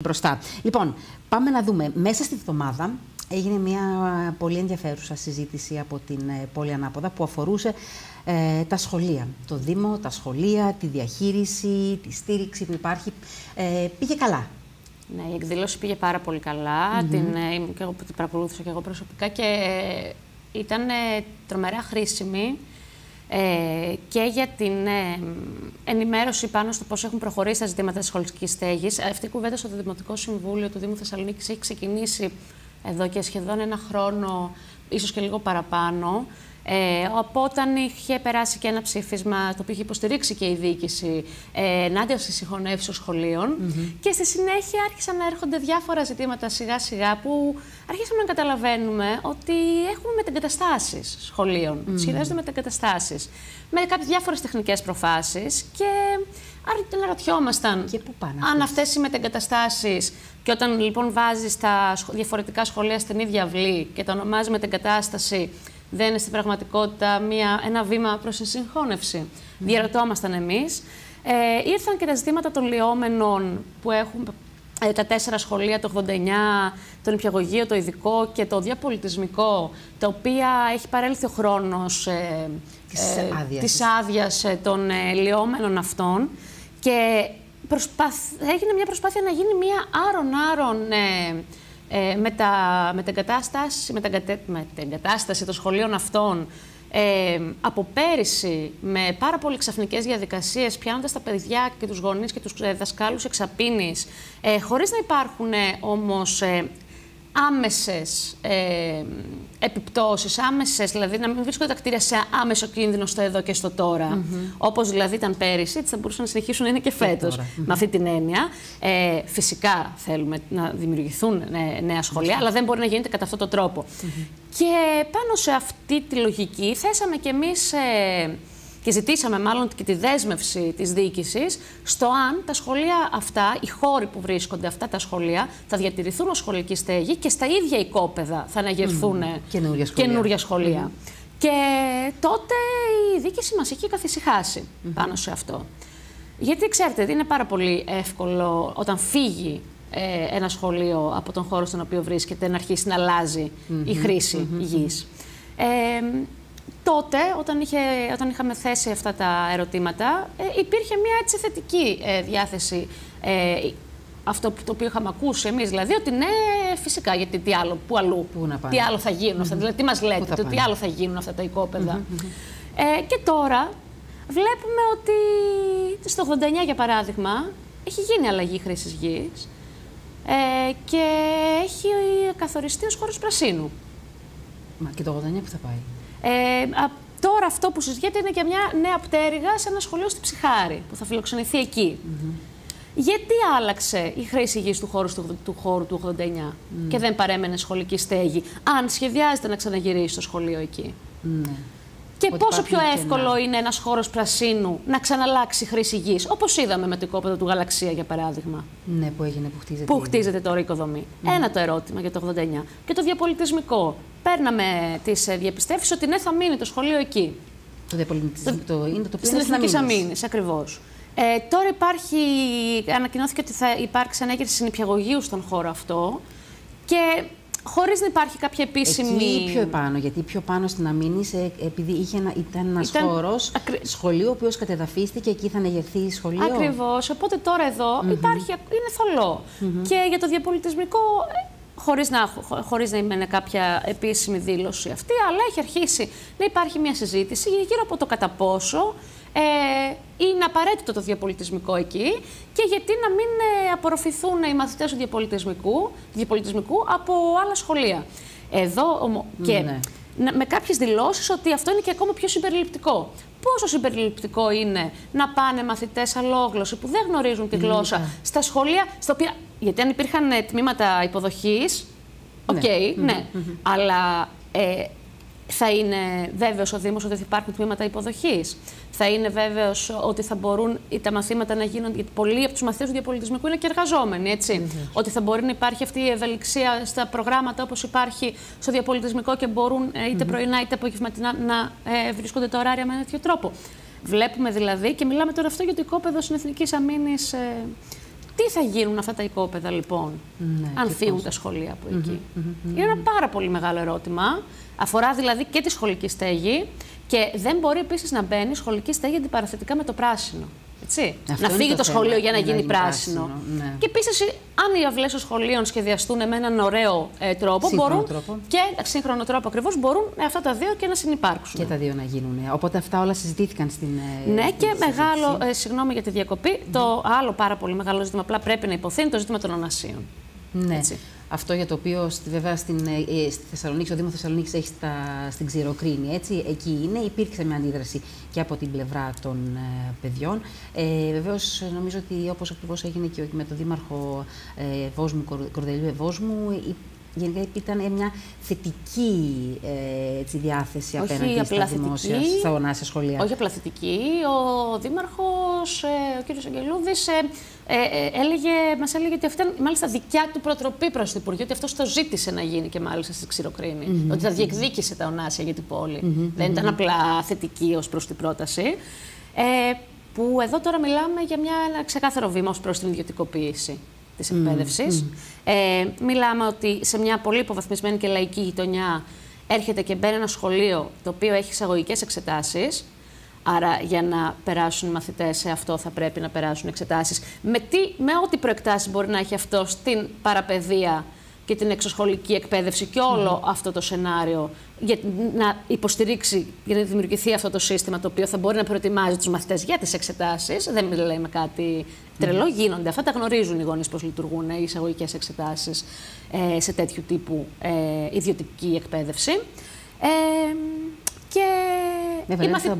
Μπροστά. Λοιπόν, πάμε να δούμε. Μέσα στη βδομάδα έγινε μια πολύ ενδιαφέρουσα συζήτηση από την Πόλη Ανάποδα που αφορούσε τα σχολεία. Το Δήμο, τα σχολεία, τη διαχείριση, τη στήριξη που υπάρχει. Πήγε καλά. Ναι, η εκδήλωση πήγε πάρα πολύ καλά. Την παρακολούθησα και εγώ προσωπικά και ήταν τρομερά χρήσιμη και για την ενημέρωση πάνω στο πώς έχουν προχωρήσει τα ζητήματα της σχολικής στέγης. Αυτή η κουβέντα στο Δημοτικό Συμβούλιο του Δήμου Θεσσαλονίκης έχει ξεκινήσει εδώ και σχεδόν ένα χρόνο, ίσως και λίγο παραπάνω. Από όταν είχε περάσει και ένα ψήφισμα το οποίο είχε υποστηρίξει και η διοίκηση ενάντια στις συγχωνεύσεις σχολείων και στη συνέχεια άρχισαν να έρχονται διάφορα ζητήματα σιγά σιγά που αρχίσαμε να καταλαβαίνουμε ότι έχουμε μετεγκαταστάσεις σχολείων, σχεδιάζονται μετεγκαταστάσεις με κάποιες διάφορες τεχνικές προφάσεις και αναρωτιόμασταν αν αυτές οι μετεγκαταστάσεις, και όταν λοιπόν βάζεις τα διαφορετικά σχολεία στην ίδια αυλή και τα ονομάζει μετεγκατάσταση, δεν είναι στην πραγματικότητα ένα βήμα προς τη συγχώνευση. Διαρωτόμασταν εμείς. Ήρθαν και τα ζητήματα των λιώμενων που έχουν τα 4 σχολεία, το 89, το νηπιαγωγείο, το ειδικό και το διαπολιτισμικό, τα οποία έχει παρέλθει ο χρόνος της άδειας των λιώμενων αυτών και έγινε μια προσπάθεια να γίνει μια άρον-άρον μετεγκατάσταση των σχολείων αυτών από πέρυσι με πάρα πολύ ξαφνικές διαδικασίες, πιάνοντας τα παιδιά και τους γονείς και τους δασκάλους εξαπίνης, χωρίς να υπάρχουν όμως άμεσες επιπτώσεις, δηλαδή να μην βρίσκονται τα κτίρια σε άμεσο κίνδυνο στο εδώ και στο τώρα. Όπως δηλαδή ήταν πέρυσι, έτσι θα μπορούσαν να συνεχίσουν να είναι και φέτος. Με αυτή την έννοια, φυσικά θέλουμε να δημιουργηθούν νέα σχολεία, αλλά δεν μπορεί να γίνεται κατά αυτόν τον τρόπο. Και πάνω σε αυτή τη λογική θέσαμε κι εμείς και ζητήσαμε μάλλον και τη δέσμευση της διοίκησης στο αν τα σχολεία αυτά, οι χώροι που βρίσκονται αυτά τα σχολεία, θα διατηρηθούν ως σχολική στέγη και στα ίδια οικόπεδα θα αναγερθούν καινούρια σχολεία. Και τότε η διοίκηση μας έχει καθησυχάσει πάνω σε αυτό. Γιατί ξέρετε, είναι πάρα πολύ εύκολο όταν φύγει ένα σχολείο από τον χώρο στον οποίο βρίσκεται να αρχίσει να αλλάζει η χρήση γης. Τότε, όταν είχαμε θέσει αυτά τα ερωτήματα, υπήρχε μια έτσι θετική διάθεση. Αυτό το οποίο είχαμε ακούσει εμείς, δηλαδή, ότι ναι, φυσικά, γιατί τι άλλο, πού αλλού, τι άλλο θα γίνουν αυτά, δηλαδή, τι μας λέτε, τι άλλο θα γίνουν αυτά τα οικόπεδα. Και τώρα βλέπουμε ότι στο 89, για παράδειγμα, έχει γίνει αλλαγή χρήσης γης και έχει καθοριστεί ως χώρος πρασίνου. Μα και το 89 που θα πάει? Τώρα αυτό που συζητιέται είναι και μια νέα πτέρυγα σε ένα σχολείο στη Ψυχάρη, που θα φιλοξενηθεί εκεί. Γιατί άλλαξε η χρήση γης του χώρου του 89 και δεν παρέμενε σχολική στέγη, αν σχεδιάζεται να ξαναγυρίσει το σχολείο εκεί? Και πόσο πιο εύκολο είναι ένας χώρος πρασίνου να ξαναλλάξει χρήση γης, όπως είδαμε με το οικόπεδο του Γαλαξία, για παράδειγμα. Ναι, που χτίζεται τώρα η οικοδομή. Ένα το ερώτημα για το 89. Και το διαπολιτισμικό. Παίρναμε τις διαπιστεύσεις ότι ναι, θα μείνει το σχολείο εκεί. Το διαπολιτισμικό είναι το τοπίο στην Εθνικής Αμήνης, ακριβώς. Τώρα ανακοινώθηκε ότι θα υπάρξει ανέγερση νηπιαγωγείου στον χώρο αυτό και χωρίς να υπάρχει κάποια επίσημη. Εκεί πιο επάνω, γιατί πιο πάνω στην Αμήνης, επειδή ήταν ένας χώρος σχολείο, ο οποίος κατεδαφίστηκε, εκεί θα ανεγερθεί σχολείο. Ακριβώς. Οπότε τώρα εδώ είναι θολό. Και για το διαπολιτισμικό, χωρίς να είναι κάποια επίσημη δήλωση αυτή, αλλά έχει αρχίσει να υπάρχει μια συζήτηση γύρω από το κατά πόσο είναι απαραίτητο το διαπολιτισμικό εκεί και γιατί να μην απορροφηθούν οι μαθητές του διαπολιτισμικού από άλλα σχολεία. Εδώ και με κάποιες δηλώσεις ότι αυτό είναι και ακόμα πιο συμπεριληπτικό. Πόσο συμπεριληπτικό είναι να πάνε μαθητές αλόγλωσσοι που δεν γνωρίζουν τη γλώσσα στα σχολεία, στα οποία, γιατί αν υπήρχαν τμήματα υποδοχής, αλλά θα είναι βέβαιος ο Δήμος ότι θα υπάρχουν τμήματα υποδοχής. Θα είναι βέβαιος ότι θα μπορούν τα μαθήματα να γίνονται, γιατί πολλοί από τους μαθητές του διαπολιτισμικού είναι και εργαζόμενοι, έτσι. Ότι θα μπορεί να υπάρχει αυτή η ευελιξία στα προγράμματα όπως υπάρχει στο διαπολιτισμικό και μπορούν είτε πρωινά είτε απογευματινά να βρίσκονται τα ωράρια με ένα τέτοιο τρόπο. Βλέπουμε δηλαδή, και μιλάμε τώρα αυτό για το οικόπεδο στην Εθνικής Αμήνης Τι θα γίνουν αυτά τα οικόπεδα λοιπόν, αν φύγουν τα σχολεία από εκεί. Είναι ένα πάρα πολύ μεγάλο ερώτημα. Αφορά δηλαδή και τη σχολική στέγη και δεν μπορεί επίσης να μπαίνει σχολική στέγη αντιπαραθετικά με το πράσινο. Έτσι. Να φύγει το σχολείο για να γίνει πράσινο. Ναι. Και επίσης, αν οι αυλές των σχολείων σχεδιαστούν με έναν ωραίο τρόπο, και σύγχρονο τρόπο ακριβώς, μπορούν αυτά τα δύο και να συνυπάρξουν. Και τα δύο να γίνουν. Οπότε αυτά όλα συζητήθηκαν στην. Ναι, και μεγάλο, συγγνώμη για τη διακοπή, το άλλο πάρα πολύ μεγάλο ζήτημα, απλά πρέπει να υποθεί, είναι το ζήτημα των ονασίων. Ναι. Έτσι. Αυτό για το οποίο βέβαια στη Θεσσαλονίκη, ο Δήμος Θεσσαλονίκης έχει στην Ξηροκρίνη, έτσι, εκεί είναι, υπήρξε μια αντίδραση και από την πλευρά των παιδιών. Βεβαίως, νομίζω ότι όπως ακριβώς έγινε και με τον Δήμαρχο Κορδελιού Ευόσμου, γενικά ήταν μια θετική διάθεση απέναντι στα δημόσια, στα ονάσια σχολεία. Όχι απλά θετική. Ο Δήμαρχος, ο κ. Αγγελούδης, μας έλεγε ότι αυτή ήταν μάλιστα δικιά του προτροπή προς το Υπουργείο, ότι αυτός το ζήτησε να γίνει και μάλιστα στη Ξηροκρίνη. Ότι θα διεκδίκησε τα ονάσια για την πόλη. Δεν ήταν απλά θετική ως προς την πρόταση. Που εδώ τώρα μιλάμε για ένα ξεκάθαρο βήμα ως προς την ιδιωτικοποίηση της εκπαίδευσης. Μιλάμε ότι σε μια πολύ υποβαθμισμένη και λαϊκή γειτονιά έρχεται και μπαίνει ένα σχολείο το οποίο έχει εισαγωγικές εξετάσεις. Άρα για να περάσουν οι μαθητές σε αυτό θα πρέπει να περάσουν εξετάσεις. Με ό,τι προεκτάσεις μπορεί να έχει αυτό στην παραπαιδεία και την εξωσχολική εκπαίδευση και όλο αυτό το σενάριο για να υποστηρίξει, για να δημιουργηθεί αυτό το σύστημα το οποίο θα μπορεί να προετοιμάζει τους μαθητές για τις εξετάσεις. Δεν λέμε κάτι τρελό, γίνονται αυτά, τα γνωρίζουν οι γονείς πώς λειτουργούν οι εισαγωγικές εξετάσεις σε τέτοιου τύπου ιδιωτική εκπαίδευση. Και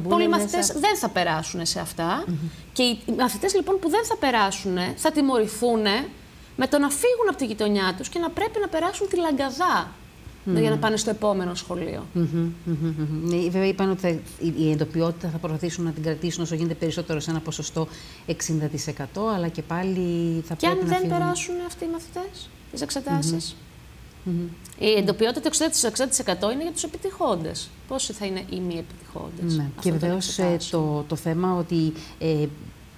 πολλοί μαθητές δεν θα περάσουν σε αυτά. Και οι μαθητές λοιπόν που δεν θα περάσουν θα τιμωρηθούν με το να φύγουν από τη γειτονιά τους και να πρέπει να περάσουν τη λαγκαδά για να πάνε στο επόμενο σχολείο. Βέβαια είπαν ότι η εντοπιότητα θα προσπαθήσουν να την κρατήσουν όσο γίνεται περισσότερο σε ένα ποσοστό 60%, αλλά και πάλι θα πρέπει να φύγουν. Και αν δεν περάσουν αυτοί οι μαθητές τις εξετάσεις. Η εντοπιότητα του 60% είναι για τους επιτυχώντες. Πόσοι θα είναι οι μη επιτυχώντες? Ναι. Και βεβαίως το θέμα ότι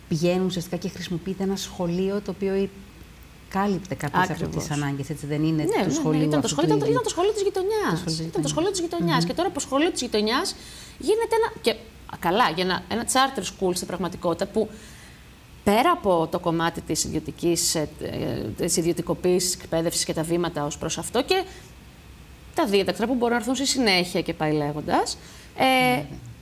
πηγαίνουν ουσιαστικά και χρησιμοποιείται ένα σχολείο το οποίο κάλυπτε κάποιες από τις ανάγκες, έτσι δεν είναι το σχολείο? Ήταν το σχολείο της γειτονιάς. Ήταν το σχολείο της γειτονιάς. Και τώρα από το σχολείο της γειτονιάς γίνεται ένα charter school στην πραγματικότητα που πέρα από το κομμάτι της ιδιωτικοποίησης, εκπαίδευσης και τα βήματα ως προς αυτό και τα δίδακτρα που μπορούν να έρθουν στη συνέχεια και πάει λέγοντας,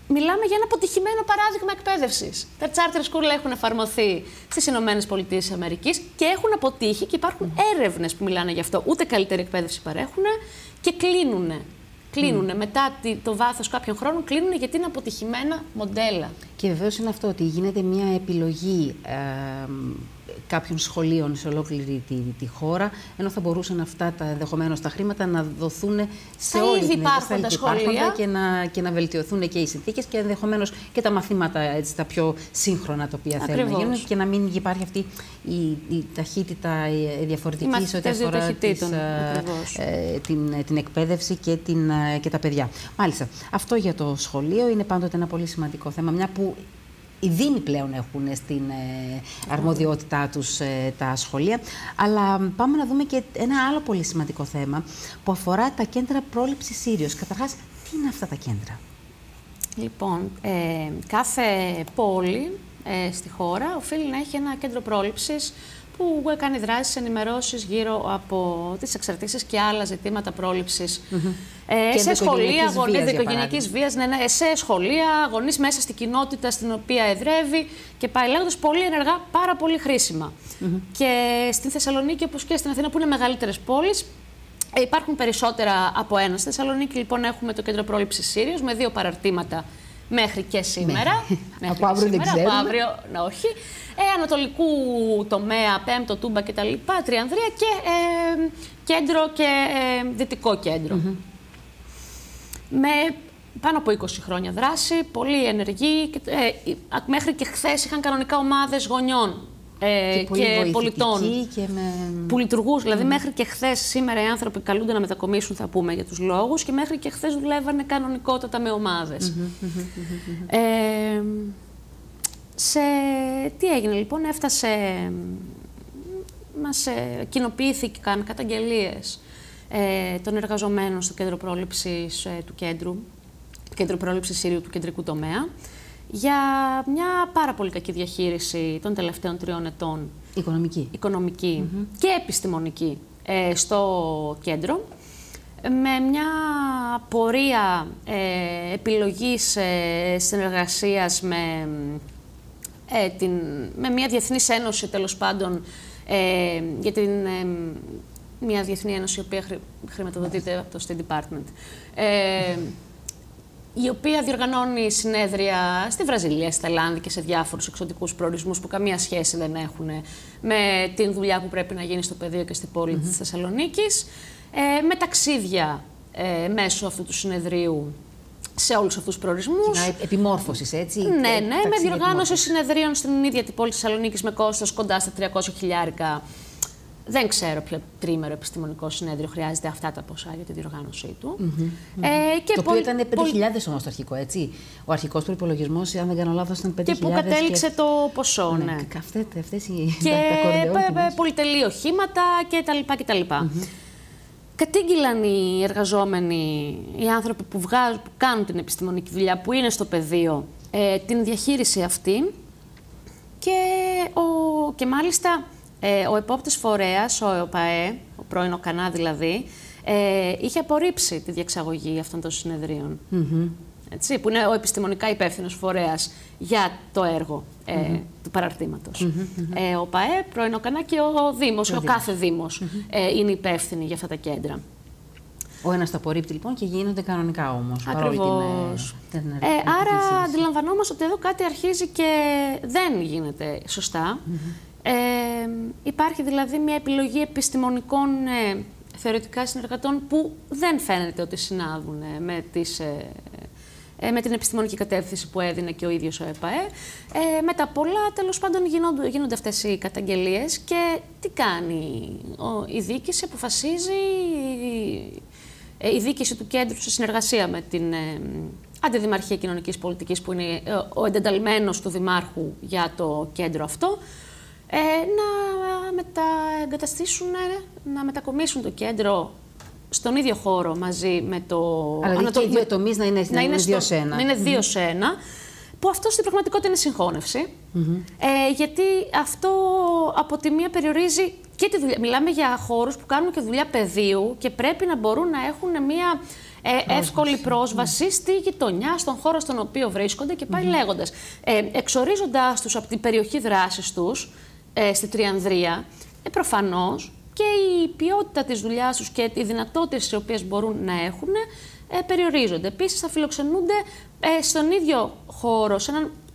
μιλάμε για ένα αποτυχημένο παράδειγμα εκπαίδευσης. Τα charter school έχουν εφαρμοθεί στις ΗΠΑ και έχουν αποτύχει και υπάρχουν έρευνες που μιλάνε γι' αυτό. Ούτε καλύτερη εκπαίδευση παρέχουν και κλείνουνε. Μετά το βάθος κάποιων χρόνων κλείνουν γιατί είναι αποτυχημένα μοντέλα. Και βεβαίως είναι αυτό ότι γίνεται μια επιλογή κάποιων σχολείων σε ολόκληρη τη χώρα, ενώ θα μπορούσαν αυτά ενδεχομένως τα χρήματα να δοθούν σε όλη την υπάρχοντα σχολεία και να βελτιωθούν και οι συνθήκες και ενδεχομένως και τα μαθήματα έτσι, τα πιο σύγχρονα τα οποία θέλουν να γίνουν και να μην υπάρχει αυτή η ταχύτητα διαφορετική σε ό,τι αφορά την εκπαίδευση και τα παιδιά. Μάλιστα, αυτό για το σχολείο είναι πάντοτε ένα πολύ σημαντικό θέμα, μια που οι Δήμοι πλέον έχουν στην αρμοδιότητά τους τα σχολεία. Αλλά πάμε να δούμε και ένα άλλο πολύ σημαντικό θέμα που αφορά τα κέντρα πρόληψης Σύριος. Καταρχάς, τι είναι αυτά τα κέντρα? Λοιπόν, κάθε πόλη στη χώρα οφείλει να έχει ένα κέντρο πρόληψης που κάνει δράσεις, ενημερώσεις γύρω από τις εξαρτήσεις και άλλα ζητήματα πρόληψης. Σε σχολεία, γονείς δικογενειακής βίας, σε σχολεία, γονείς μέσα στην κοινότητα στην οποία εδρεύει και πάει λέγοντας πολύ ενεργά, πάρα πολύ χρήσιμα. Και στην Θεσσαλονίκη, όπως και στην Αθήνα, που είναι μεγαλύτερες πόλεις, υπάρχουν περισσότερα από ένα. Στη Θεσσαλονίκη, λοιπόν, έχουμε το κέντρο πρόληψης Σύριος με 2 παραρτήματα μέχρι και σήμερα. Από αύριο δεν ξέρουμε. Από αύριο, όχι. Ανατολικού τομέα, Πέμπτο, Τούμπα κτλ. Τριανδρία και κέντρο και δυτικό κέντρο. Με πάνω από 20 χρόνια δράση, πολύ ενεργή. Μέχρι και χθες είχαν κανονικά ομάδες γονιών και πολιτών που λειτουργούν. Δηλαδή, μέχρι και χθες, σήμερα οι άνθρωποι καλούνται να μετακομίσουν, θα πούμε για τους λόγους, και μέχρι και χθες δουλεύανε κανονικότατα με ομάδες. Τι έγινε λοιπόν? Έφτασε μας κοινοποιήθηκαν καταγγελίες των εργαζομένων στο κέντρο πρόληψης του κέντρο πρόληψης Σύριου του κεντρικού τομέα, για μια πάρα πολύ κακή διαχείριση των τελευταίων 3 ετών. Οικονομική και επιστημονική στο κέντρο, με μια πορεία επιλογής συνεργασίας με μια διεθνής ένωση, τέλος πάντων, για μια διεθνή ένωση η οποία χρηματοδοτείται από το State Department, η οποία διοργανώνει συνέδρια στη Βραζιλία, στη Ταϊλάνδη και σε διάφορους εξωτικούς προορισμούς που καμία σχέση δεν έχουν με την δουλειά που πρέπει να γίνει στο πεδίο και στην πόλη της Θεσσαλονίκης, με ταξίδια μέσω αυτού του συνεδρίου σε όλους αυτούς τους προορισμούς. Επιμόρφωσης, έτσι. Ναι, με διοργάνωση συνεδρίων στην ίδια την πόλη της Θεσσαλονίκης με κόστος κοντά στα 300.000. Δεν ξέρω ποιο τρίμερο επιστημονικό συνέδριο χρειάζεται αυτά τα ποσά για τη διοργάνωσή του. Και το οποίο ήταν 5.000 όμως το αρχικό, έτσι. Ο αρχικός προϋπολογισμός, αν δεν κάνω λάθος, ήταν 5.000. Και που κατέληξε το ποσό, ναι. Αυτές οι και πολυτελή οχήματα κτλ. Κατήγγυλαν οι εργαζόμενοι, οι άνθρωποι που κάνουν την επιστημονική δουλειά, που είναι στο πεδίο, την διαχείριση αυτή και μάλιστα ο επόπτης φορέας, ο ΕΟΠΑΕ, ο πρώην ΟΚΑΝΑ δηλαδή, είχε απορρίψει τη διεξαγωγή αυτών των συνεδρίων. Έτσι, που είναι ο επιστημονικά υπεύθυνος φορέας για το έργο του παραρτήματος. Ο ΟΠΑΕ, πρώην ΟΚΑΝΑ και ο Δήμος, ο κάθε Δήμος είναι υπεύθυνοι για αυτά τα κέντρα. Ο ένας το απορρίπτει λοιπόν και γίνονται κανονικά όμως. Ακριβώς. Άρα αντιλαμβανόμαστε ότι εδώ κάτι αρχίζει και δεν γίνεται σωστά. Υπάρχει δηλαδή μια επιλογή επιστημονικών θεωρητικά συνεργατών που δεν φαίνεται ότι συνάδουν με την επιστημονική κατεύθυνση που έδινε και ο ίδιος ο ΕΠΑΕ. Με τα πολλά, τέλος πάντων, γίνονται αυτές οι καταγγελίες και τι κάνει η διοίκηση? Αποφασίζει η διοίκηση του κέντρου σε συνεργασία με την Αντιδημαρχία Κοινωνικής Πολιτικής, που είναι ο εντεταλμένος του Δημάρχου για το κέντρο αυτό, να μεταεγκαταστήσουν, να μετακομίσουν το κέντρο στον ίδιο χώρο μαζί με το... Αλλά και οι δύο τομείς να είναι 2 σε 1. Να είναι 2 σε 1, που αυτό στην πραγματικότητα είναι συγχώνευση. Γιατί αυτό από τη μία περιορίζει και τη δουλειά. Μιλάμε για χώρους που κάνουν και δουλειά πεδίου και πρέπει να μπορούν να έχουν μία εύκολη πρόσβαση στη γειτονιά, στον χώρο στον οποίο βρίσκονται και πάει λέγοντας. Εξορίζοντάς τους από την περιοχή δράσης τους, στη Τριανδρία, προφανώς και η ποιότητα της δουλειάς τους και οι δυνατότητες τις οποίες μπορούν να έχουν περιορίζονται. Επίσης, θα φιλοξενούνται στον ίδιο χώρο,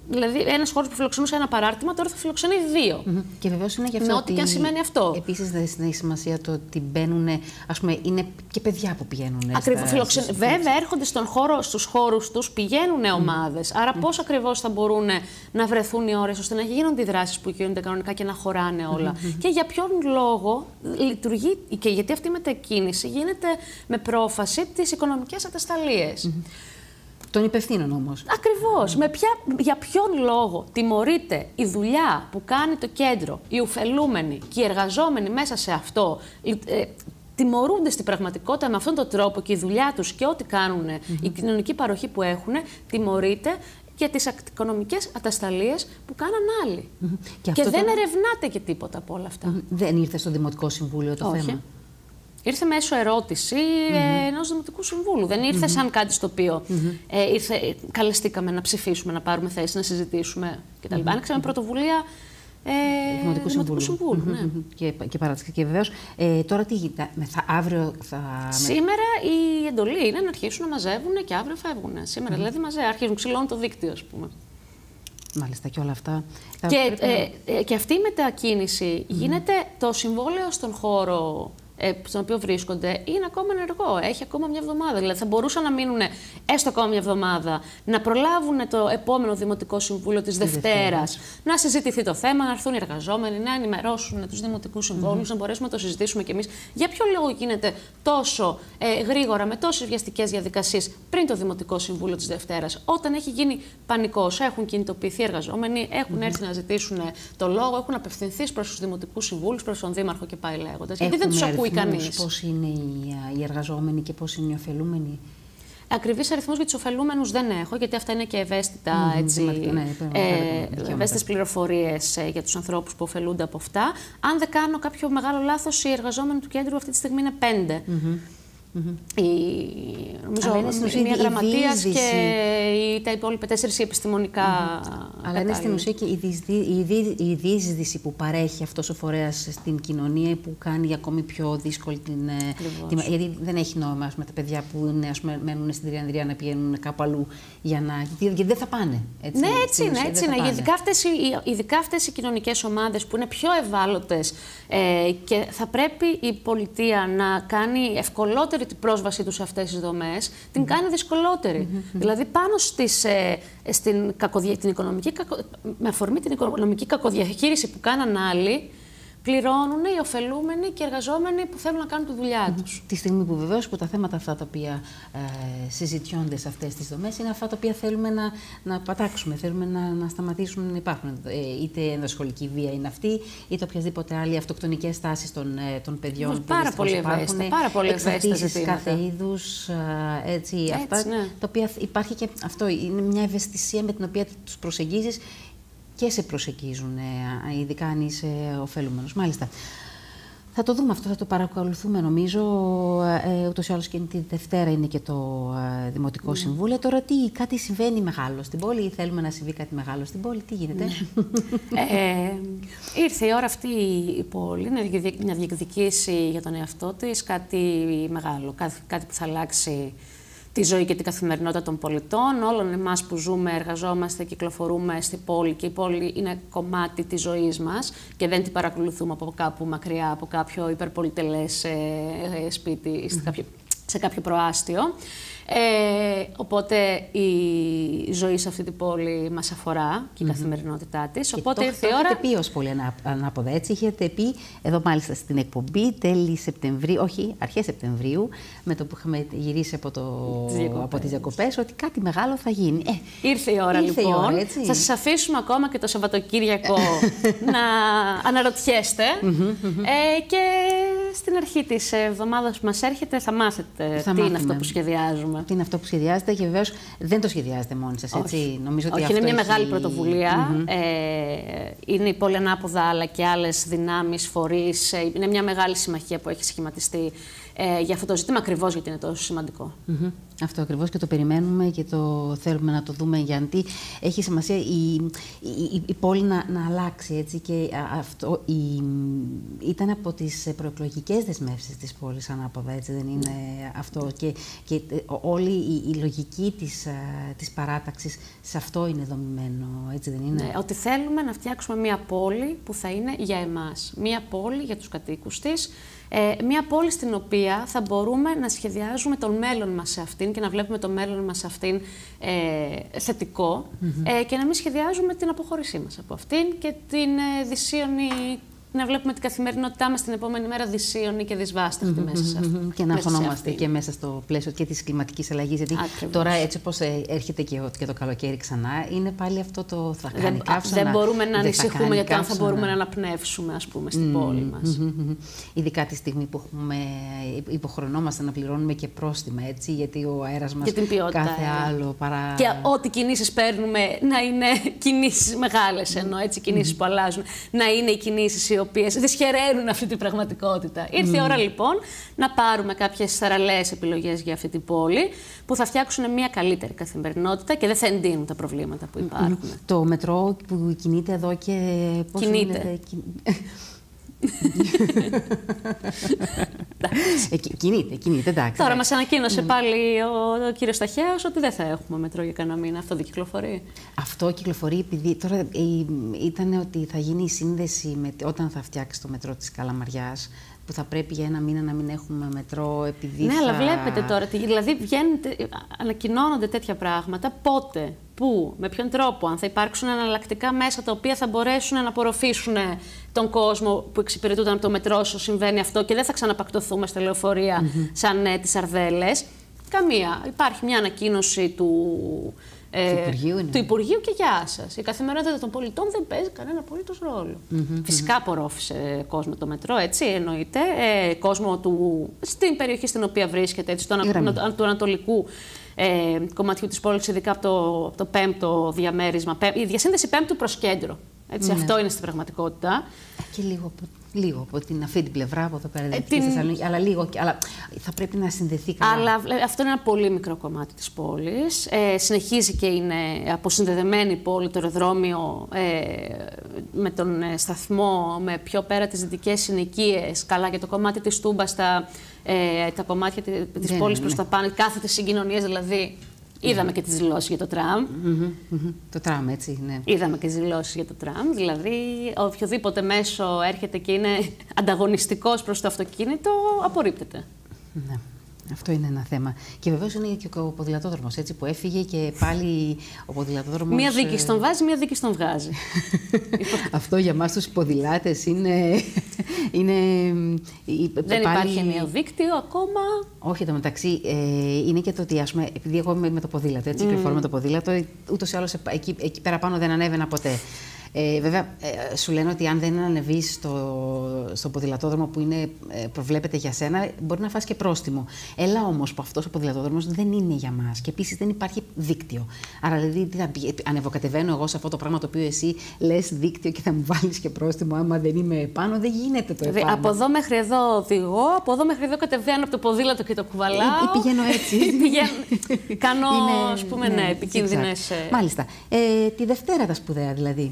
δηλαδή ένας χώρος που φιλοξενούσε ένα παράρτημα, τώρα θα φιλοξενεί 2. Και βεβαίως είναι και αυτό. Με ό,τι και αν σημαίνει αυτό. Επίσης, δεν έχει σημασία το ότι μπαίνουν, ας πούμε, είναι και παιδιά που πηγαίνουν. Ακριβώς. Βέβαια, έρχονται στους χώρους τους, πηγαίνουν ομάδες. Άρα, πώς ακριβώς θα μπορούν να βρεθούν οι ώρες ώστε να γίνονται οι δράσεις που γίνονται κανονικά και να χωράνε όλα. Και για ποιον λόγο λειτουργεί, και γιατί αυτή η μετακίνηση γίνεται με πρόφαση τις οικονομικές ατασταλίες. Των υπευθύνων όμως. Ακριβώς. Για ποιον λόγο τιμωρείται η δουλειά που κάνει το κέντρο, οι ωφελούμενοι και οι εργαζόμενοι μέσα σε αυτό, τιμωρούνται στην πραγματικότητα με αυτόν τον τρόπο, και η δουλειά τους και ό,τι κάνουν, η κοινωνική παροχή που έχουν, τιμωρείται για τις οικονομικές ατασταλίες που κάναν άλλοι. Και δεν ερευνάται και τίποτα από όλα αυτά. Δεν ήρθε στο Δημοτικό Συμβούλιο το θέμα? Ήρθε μέσω ερώτηση ενός Δημοτικού Συμβούλου. Δεν ήρθε σαν κάτι στο οποίο καλεστήκαμε να ψηφίσουμε, να πάρουμε θέση, να συζητήσουμε κτλ. Άνοιξαμε πρωτοβουλία Δημοτικού Συμβούλου. Και παράτηση. Και βεβαίως, τώρα τι γίνεται, αύριο θα... Σήμερα η εντολή είναι να αρχίσουν να μαζεύουν και αύριο φεύγουν. Σήμερα δηλαδή αρχίζουν, ξυλώνουν το δίκτυο, ας πούμε. Μάλιστα, και όλα αυτά. Και αυτή η μετακίνηση γίνεται το συμβόλαιο στον χώρο στον οποίο βρίσκονται είναι ακόμα ενεργό. Έχει ακόμα μια εβδομάδα. Δηλαδή θα μπορούσαν να μείνουν έστω ακόμα μια εβδομάδα, να προλάβουν το επόμενο Δημοτικό Συμβούλιο της Δευτέρας, να συζητηθεί το θέμα, να έρθουν οι εργαζόμενοι, να ενημερώσουν τους Δημοτικούς Συμβούλους, να μπορέσουμε να το συζητήσουμε κι εμείς. Για ποιο λόγο γίνεται τόσο γρήγορα, με τόσες βιαστικές διαδικασίες πριν το Δημοτικό Συμβούλιο της Δευτέρας, όταν έχει γίνει πανικός, έχουν κινητοποιηθεί οι εργαζόμενοι, έχουν έρθει να ζητήσουν το λόγο, έχουν απευθυνθεί προς τους Δημοτικούς Συμβούλους, προς τον Δήμαρχο και πάει λέγοντας. Γιατί δεν τους ακούει κανείς. Πώς είναι οι εργαζόμενοι και πώς είναι οι ωφελούμενοι? Ακριβείς αριθμούς για τους ωφελούμενους δεν έχω, γιατί αυτά είναι και ευαίσθητα, ευαίσθητες πληροφορίες για τους ανθρώπους που ωφελούνται από αυτά. Αν δεν κάνω κάποιο μεγάλο λάθος, οι εργαζόμενοι του κέντρου αυτή τη στιγμή είναι 5. Νομίζω μία γραμματείας και τα υπόλοιπα 4 επιστημονικά. Αλλά είναι στην ουσία και η διείσδυση που παρέχει αυτός ο φορέας στην κοινωνία που κάνει ακόμη πιο δύσκολη την. Γιατί δεν έχει νόημα με τα παιδιά που είναι, μένουν στην Τριανδρία να πηγαίνουν κάπου αλλού γιατί δεν θα πάνε. Έτσι, ναι, έτσι είναι. Ειδικά αυτές οι κοινωνικές ομάδες που είναι πιο ευάλωτες και θα πρέπει η πολιτεία να κάνει ευκολότερη την πρόσβασή τους σε αυτές τις δομές, την κάνει δυσκολότερη. Δηλαδή, πάνω με αφορμή την οικονομική κακοδιαχείριση που κάναν άλλοι, πληρώνουν οι ωφελούμενοι και οι εργαζόμενοι που θέλουν να κάνουν τη δουλειά τους. Τη στιγμή που βεβαίως που τα θέματα αυτά τα οποία συζητιόνται σε αυτές τις δομές είναι αυτά τα οποία θέλουμε να πατάξουμε, θέλουμε να σταματήσουν να υπάρχουν. Είτε ενδοσχολική βία είναι αυτή, είτε οποιασδήποτε άλλη αυτοκτονικές τάσεις των παιδιών. Πάρα πολύ ευαίσθητα ζητήματα. Κάθε είδους, αυτά, ναι. Τα οποία υπάρχει και αυτό, είναι μια ευαισθησία με την οποία τους προσεγγίζεις και σε προσεγγίζουν, ειδικά αν είσαι ωφελούμενος. Μάλιστα. Θα το δούμε αυτό, θα το παρακολουθούμε νομίζω. Ούτως ή άλλως και τη Δευτέρα είναι και το Δημοτικό Συμβούλιο. Τώρα κάτι συμβαίνει μεγάλο στην πόλη ή θέλουμε να συμβεί κάτι μεγάλο στην πόλη, τι γίνεται? Ήρθε η ώρα αυτή η πόλη να διεκδικήσει για τον εαυτό της κάτι μεγάλο, κάτι που θα αλλάξει τη ζωή και την καθημερινότητα των πολιτών, όλων εμάς που ζούμε, εργαζόμαστε, κυκλοφορούμε στην πόλη και η πόλη είναι κομμάτι της ζωής μας και δεν την παρακολουθούμε από κάπου μακριά, από κάποιο υπερπολιτελές σπίτι, σε κάποιο προάστιο. Οπότε η ζωή σε αυτή την πόλη μας αφορά και η καθημερινότητά της. Και οπότε ήρθε η ώρα. Είχατε πει ως Πόλη Ανάποδα, έτσι. Είχατε πει εδώ μάλιστα στην εκπομπή τέλη Σεπτεμβρίου, όχι αρχές Σεπτεμβρίου, με το που είχαμε γυρίσει από τις διακοπές, ότι κάτι μεγάλο θα γίνει. Ήρθε η ώρα λοιπόν. Θα σας αφήσουμε ακόμα και το Σαββατοκύριακο να αναρωτιέστε. Και στην αρχή της εβδομάδας που μας έρχεται θα μάθετε τι είναι αυτό που σχεδιάζουμε. Τι είναι αυτό που σχεδιάζετε και βεβαίως δεν το σχεδιάζετε μόνοι σας, έτσι. Όχι. Νομίζω ότι είναι μια μεγάλη πρωτοβουλία. Είναι η Πόλη Ανάποδα αλλά και άλλες δυνάμεις, φορείς. Είναι μια μεγάλη συμμαχία που έχει σχηματιστεί για αυτό το ζήτημα, ακριβώς γιατί είναι τόσο σημαντικό. Αυτό ακριβώς και το περιμένουμε και το θέλουμε να το δούμε, γιατί έχει σημασία η πόλη να αλλάξει, έτσι, και αυτό ήταν από τις προεκλογικές δεσμεύσεις της Πόλης Ανάποδα, έτσι δεν είναι αυτό, και όλη η λογική της παράταξης σε αυτό είναι δομημένο, έτσι δεν είναι? Ναι, ότι θέλουμε να φτιάξουμε μια πόλη που θα είναι για εμάς, μια πόλη για τους κατοίκους της, μια πόλη στην οποία θα μπορούμε να σχεδιάζουμε το μέλλον μας σε αυτήν και να βλέπουμε το μέλλον μας σε αυτήν θετικό και να μην σχεδιάζουμε την αποχώρησή μας από αυτήν και την δυσίωνη, να βλέπουμε την καθημερινότητά μας την επόμενη μέρα δυσίωνη και δυσβάσταχτη μέσα σε αυτήν. Και να αγχωνόμαστε και μέσα στο πλαίσιο και της κλιματικής αλλαγής, γιατί τώρα έτσι όπως έρχεται και το καλοκαίρι ξανά, είναι πάλι αυτό το θα κάνει καύσωνα. Δεν μπορούμε να ανησυχούμε για το αν θα μπορούμε να αναπνεύσουμε, ας πούμε, στην πόλη μας. Ειδικά τη στιγμή που υποχρεωνόμαστε να πληρώνουμε και πρόστιμα, έτσι, γιατί ο αέρας μας κάθε άλλο παρά... Και ό,τι κινήσεις παίρνουμε να είναι κινήσεις μεγάλες, ενώ έτσι κινήσεις που αλλάζουν, να είναι οι κινήσεις οι οποίες δυσχεραίνουν αυτή την πραγματικότητα. Ήρθε η ώρα λοιπόν να πάρουμε κάποιες θαραλέες επιλογές για αυτή την πόλη που θα φτιάξουν μια καλύτερη καθημερινότητα και δεν θα εντείνουν τα προβλήματα που υπάρχουν. Το μετρό που κινείται εδώ και πώς κινείται. Κινείται, εντάξει. Τώρα μας ανακοίνωσε πάλι ο κύριος Σταχέος ότι δεν θα έχουμε μετρό για κανένα μήνα. Αυτό δεν κυκλοφορεί? Αυτό κυκλοφορεί επειδή τώρα ήταν ότι θα γίνει η σύνδεση όταν θα φτιάξει το μετρό της Καλαμαριάς. που θα πρέπει για ένα μήνα να μην έχουμε μετρό επειδή. Ναι, αλλά βλέπετε τώρα. Δηλαδή ανακοινώνονται τέτοια πράγματα. Πότε, πού, με ποιον τρόπο, αν θα υπάρξουν εναλλακτικά μέσα τα οποία θα μπορέσουν να απορροφήσουν τον κόσμο που εξυπηρετούνταν από το μετρό όσο συμβαίνει αυτό και δεν θα ξαναπακτωθούμε στα λεωφορεία σαν τις Αρδέλες. Καμία. Υπάρχει μια ανακοίνωση του Υπουργείου και γεια σας. Η καθημερινότητα των πολιτών δεν παίζει κανένα απολύτως ρόλο. Φυσικά απορρόφησε κόσμο το μετρό, έτσι εννοείται. Κόσμο στην περιοχή στην οποία βρίσκεται, έτσι, του ανατολικού κομματιού της πόλης, ειδικά από το 5ο διαμέρισμα. Η διασύνδεση 5ου προς κέντρο. Έτσι, αυτό είναι στην πραγματικότητα. Και λίγο από αυτή την πλευρά, από εδώ πέρα, αλλά λίγο. Αλλά θα πρέπει να συνδεθεί καλά. Αλλά αυτό είναι ένα πολύ μικρό κομμάτι της πόλης. Συνεχίζει και είναι αποσυνδεδεμένη η πόλη, το αεροδρόμιο με τον σταθμό, με πιο πέρα τις δυτικές συνοικίες. Καλά, και το κομμάτι της Τούμπας, τα κομμάτια της πόλης προς τα πάνω, κάθετες συγκοινωνίες δηλαδή. Είδαμε και τις δηλώσεις για το τραμ. Το τραμ, έτσι, ναι. Είδαμε και τις δηλώσεις για το τραμ. Δηλαδή, οποιοδήποτε μέσο έρχεται και είναι ανταγωνιστικός προς το αυτοκίνητο, απορρίπτεται. Ναι. Αυτό είναι ένα θέμα. Και βεβαίως είναι και ο ποδηλατόδρομος, έτσι, που έφυγε και πάλι ο ποδηλατόδρομος. Μία δίκη στον βάζει, μία δίκη στον βγάζει. Αυτό για εμάς τους ποδηλάτες είναι. Δεν υπάρχει ενιαίο δίκτυο ακόμα. Όχι, το μεταξύ είναι και το ότι, ας πούμε, επειδή εγώ είμαι με το ποδήλατο, έτσι, κυκλοφορώ με το ποδήλατο, ούτως ή άλλως εκεί πέρα πάνω δεν ανέβαινα ποτέ. Βέβαια, σου λένε ότι αν δεν ανεβείς στο ποδηλατόδρομο που προβλέπεται για σένα, μπορεί να φας και πρόστιμο. Έλα όμως που αυτός ο ποδηλατόδρομος δεν είναι για μας και επίσης δεν υπάρχει δίκτυο. Άρα, δηλαδή, ανεβοκατεβαίνω εγώ σε αυτό το πράγμα το οποίο εσύ λες δίκτυο και θα μου βάλεις και πρόστιμο, άμα δεν είμαι επάνω, δεν γίνεται το επάνω. Από εδώ μέχρι εδώ οδηγώ, από εδώ μέχρι εδώ κατεβαίνω από το ποδήλατο και το κουβαλάω. Ή πηγαίνω έτσι. Κάνω, ας πούμε, επικίνδυνες. Μάλιστα. Τη Δευτέρα τα σπουδαία δηλαδή.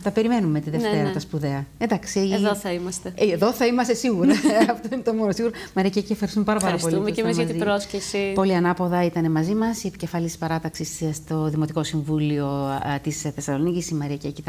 Τα περιμένουμε τη Δευτέρα τα σπουδαία. Εντάξει, εδώ θα είμαστε. Εδώ θα είμαστε σίγουρα. Αυτό είναι το μόνο σίγουρο. Μαρία, και ευχαριστούμε πάρα πολύ. Ευχαριστούμε και εμείς για την πρόσκληση. Πολύ ανάποδα ήταν μαζί μας η επικεφαλής παράταξης στο Δημοτικό Συμβούλιο της Θεσσαλονίκης, η Μαρία Κέκκη.